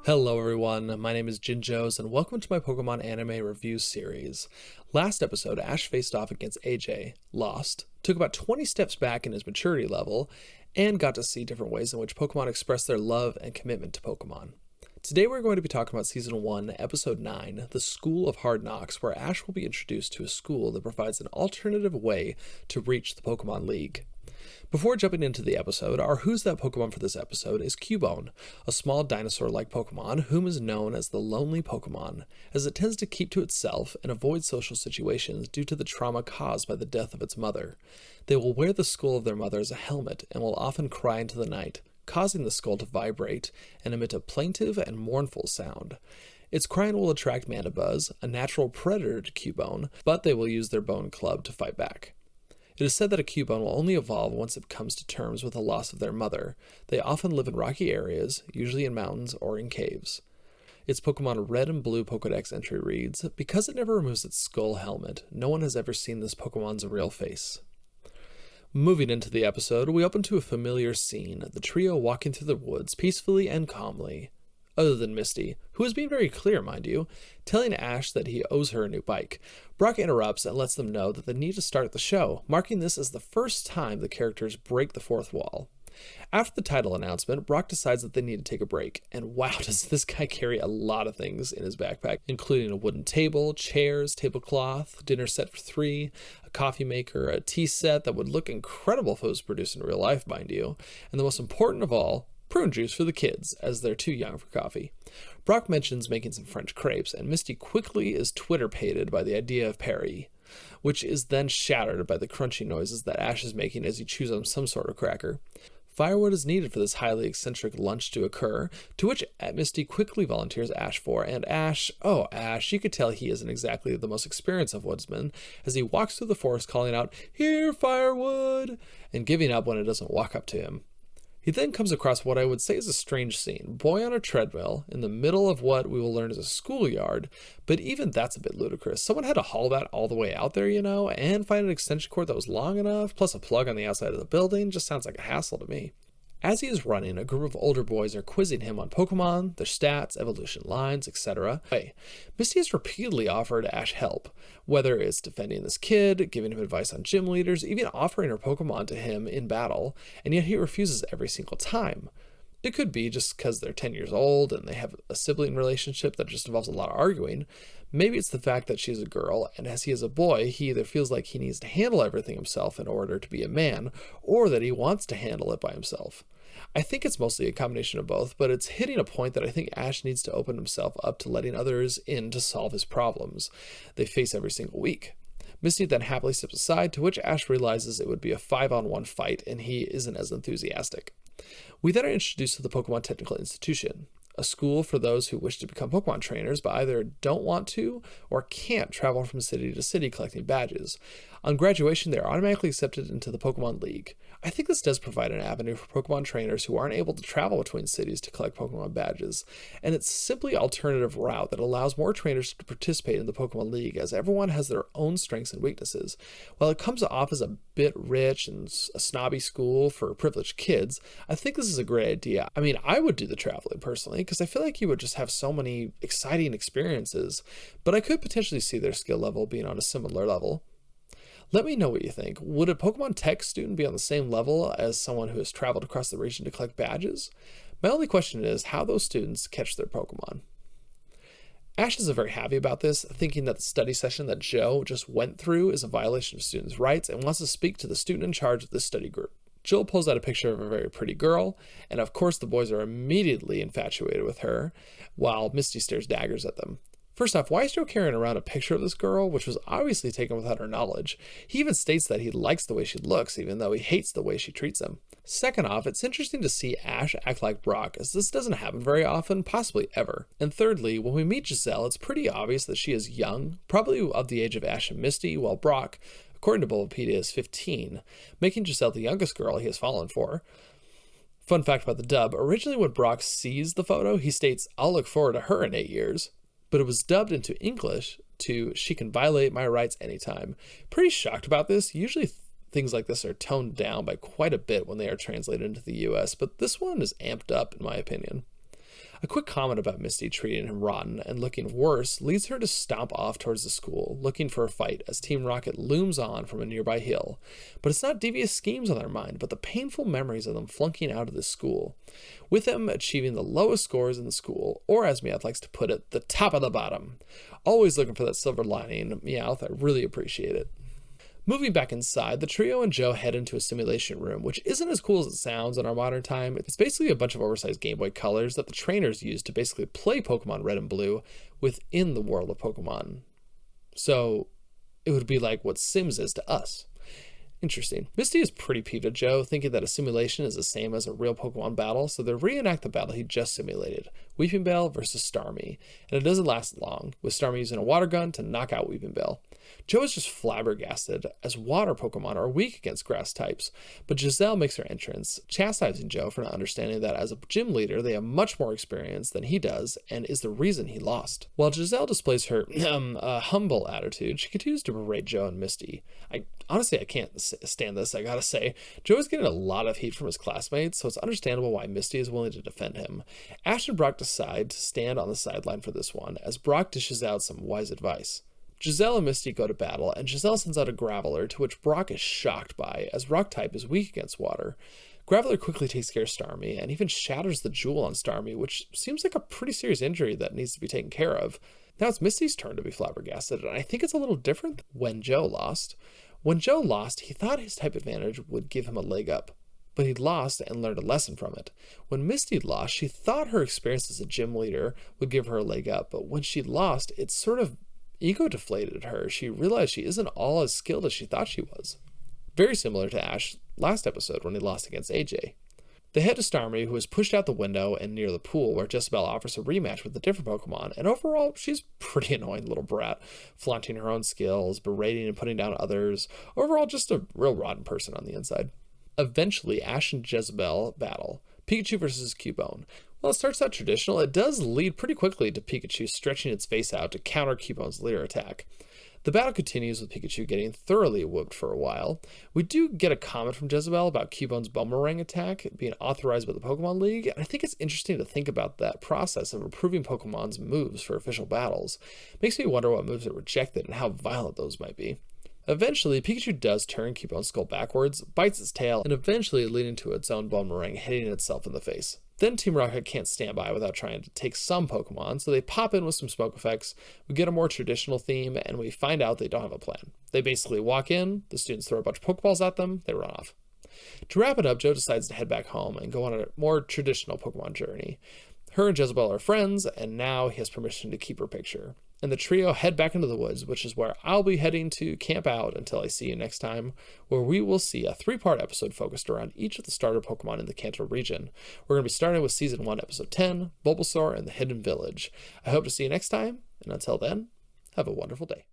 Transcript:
Hello everyone, my name is Jinjoz and welcome to my Pokemon anime review series. Last episode, Ash faced off against AJ, lost, took about 20 steps back in his maturity level, and got to see different ways in which Pokemon express their love and commitment to Pokemon. Today we're going to be talking about Season 1, Episode 9, The School of Hard Knocks, where Ash will be introduced to a school that provides an alternative way to reach the Pokemon League. Before jumping into the episode, our Who's That Pokemon for this episode is Cubone, a small dinosaur-like Pokemon whom is known as the Lonely Pokemon, as it tends to keep to itself and avoid social situations due to the trauma caused by the death of its mother. They will wear the skull of their mother as a helmet and will often cry into the night, causing the skull to vibrate and emit a plaintive and mournful sound. Its crying will attract Mandibuzz, a natural predator to Cubone, but they will use their bone club to fight back. It is said that a Cubone will only evolve once it comes to terms with the loss of their mother. They often live in rocky areas, usually in mountains or in caves. Its Pokemon Red and Blue Pokedex entry reads, "Because it never removes its skull helmet, no one has ever seen this Pokemon's real face." Moving into the episode, we open to a familiar scene, the trio walking through the woods peacefully and calmly. Other than Misty, who is being very clear, mind you, telling Ash that he owes her a new bike. Brock interrupts and lets them know that they need to start the show, marking this as the first time the characters break the fourth wall. After the title announcement, Brock decides that they need to take a break, and wow, does this guy carry a lot of things in his backpack, including a wooden table, chairs, tablecloth, dinner set for 3, a coffee maker, a tea set that would look incredible if it was produced in real life, mind you, and the most important of all, prune juice for the kids, as they're too young for coffee. Brock mentions making some French crepes, and Misty quickly is Twitter-pated by the idea of Paris, which is then shattered by the crunchy noises that Ash is making as he chews on some sort of cracker. Firewood is needed for this highly eccentric lunch to occur, to which Misty quickly volunteers Ash for, and Ash, you could tell he isn't exactly the most experienced of woodsmen, as he walks through the forest calling out, "Here, firewood!" and giving up when it doesn't walk up to him. He then comes across what I would say is a strange scene. Boy on a treadmill, in the middle of what we will learn is a schoolyard, but even that's a bit ludicrous. Someone had to haul that all the way out there, and find an extension cord that was long enough, plus a plug on the outside of the building. Just sounds like a hassle to me. As he is running, a group of older boys are quizzing him on Pokemon, their stats, evolution lines, etc. Misty has repeatedly offered Ash help, whether it's defending this kid, giving him advice on gym leaders, even offering her Pokemon to him in battle, and yet he refuses every single time. It could be just because they're 10 years old and they have a sibling relationship that just involves a lot of arguing. Maybe it's the fact that she's a girl, and as he is a boy, he either feels like he needs to handle everything himself in order to be a man, or that he wants to handle it by himself. I think it's mostly a combination of both, but it's hitting a point that I think Ash needs to open himself up to letting others in to solve his problems they face every single week. Misty then happily steps aside, to which Ash realizes it would be a 5-on-1 fight, and he isn't as enthusiastic. We then are introduced to the Pokemon Technical Institution, a school for those who wish to become Pokemon trainers but either don't want to or can't travel from city to city collecting badges. On graduation, they are automatically accepted into the Pokemon League. I think this does provide an avenue for Pokemon trainers who aren't able to travel between cities to collect Pokemon badges, and it's simply an alternative route that allows more trainers to participate in the Pokemon League, as everyone has their own strengths and weaknesses. While it comes off as a bit rich and a snobby school for privileged kids, I think this is a great idea. I mean, I would do the traveling personally, because I feel like you would just have so many exciting experiences, but I could potentially see their skill level being on a similar level. Let me know what you think. Would a Pokemon Tech student be on the same level as someone who has traveled across the region to collect badges? My only question is how those students catch their Pokemon. Ash isn't very happy about this, thinking that the study session that Joe just went through is a violation of students' rights, and wants to speak to the student in charge of this study group. Jill pulls out a picture of a very pretty girl, and of course the boys are immediately infatuated with her, while Misty stares daggers at them. First off, why is Joe carrying around a picture of this girl, which was obviously taken without her knowledge? He even states that he likes the way she looks, even though he hates the way she treats him. Second off, it's interesting to see Ash act like Brock, as this doesn't happen very often, possibly ever. And thirdly, when we meet Giselle, it's pretty obvious that she is young, probably of the age of Ash and Misty, while Brock, according to Bulbapedia, is 15, making Giselle the youngest girl he has fallen for. Fun fact about the dub, originally when Brock sees the photo, he states, "I'll look forward to her in 8 years." But it was dubbed into English to "She can violate my rights anytime." Pretty shocked about this. Usually things like this are toned down by quite a bit when they are translated into the US, but this one is amped up in my opinion. A quick comment about Misty treating him rotten and looking worse leads her to stomp off towards the school, looking for a fight as Team Rocket looms on from a nearby hill. But it's not devious schemes on their mind, but the painful memories of them flunking out of this school, with them achieving the lowest scores in the school, or as Meowth likes to put it, the top of the bottom. Always looking for that silver lining, Meowth, I really appreciate it. Moving back inside, the trio and Joe head into a simulation room, which isn't as cool as it sounds in our modern time. It's basically a bunch of oversized Game Boy Colors that the trainers use to basically play Pokemon Red and Blue within the world of Pokemon. So it would be like what Sims is to us. Interesting. Misty is pretty peeved at Joe, thinking that a simulation is the same as a real Pokemon battle, so they reenact the battle he just simulated, Weepinbell versus Starmie, and it doesn't last long, with Starmie using a water gun to knock out Weepinbell. Joe is just flabbergasted, as water Pokemon are weak against grass types, but Giselle makes her entrance, chastising Joe for not understanding that as a gym leader they have much more experience than he does, and is the reason he lost. While Giselle displays her humble attitude, she continues to berate Joe and Misty. Honestly, I can't stand this, I gotta say. Joe is getting a lot of heat from his classmates, so it's understandable why Misty is willing to defend him. Ash and Brock decide to stand on the sideline for this one, as Brock dishes out some wise advice. Giselle and Misty go to battle, and Giselle sends out a Graveler, to which Brock is shocked by, as Rock type is weak against water. Graveler quickly takes care of Starmie, and even shatters the jewel on Starmie, which seems like a pretty serious injury that needs to be taken care of. Now it's Misty's turn to be flabbergasted, and I think it's a little different when Joe lost. When Joe lost, he thought his type advantage would give him a leg up, but he'd lost and learned a lesson from it. When Misty lost, she thought her experience as a gym leader would give her a leg up, but when she lost, it sort of ego deflated her. She realized she isn't all as skilled as she thought she was. Very similar to Ash last episode when he lost against AJ. They head to Starmie, who is pushed out the window and near the pool, where Jezebel offers a rematch with a different Pokemon, and overall, she's a pretty annoying little brat, flaunting her own skills, berating and putting down others. Overall, just a real rotten person on the inside. Eventually, Ash and Jezebel battle, Pikachu versus Cubone. While it starts out traditional, it does lead pretty quickly to Pikachu stretching its face out to counter Cubone's leer attack. The battle continues with Pikachu getting thoroughly whooped for a while. We do get a comment from Jezebel about Cubone's Boomerang attack being authorized by the Pokemon League, and I think it's interesting to think about that process of approving Pokemon's moves for official battles. Makes me wonder what moves are rejected and how violent those might be. Eventually, Pikachu does turn Cubone's skull backwards, bites its tail, and eventually leading to its own Boomerang hitting itself in the face. Then Team Rocket can't stand by without trying to take some Pokemon, so they pop in with some smoke effects, we get a more traditional theme, and we find out they don't have a plan. They basically walk in, the students throw a bunch of Pokeballs at them, they run off. To wrap it up, Joe decides to head back home and go on a more traditional Pokemon journey. Her and Jezebel are friends, and now he has permission to keep her picture. And the trio head back into the woods, which is where I'll be heading to camp out until I see you next time, where we will see a 3-part episode focused around each of the starter Pokemon in the Kanto region. We're going to be starting with Season 1, Episode 10, Bulbasaur and the Hidden Village. I hope to see you next time, and until then, have a wonderful day.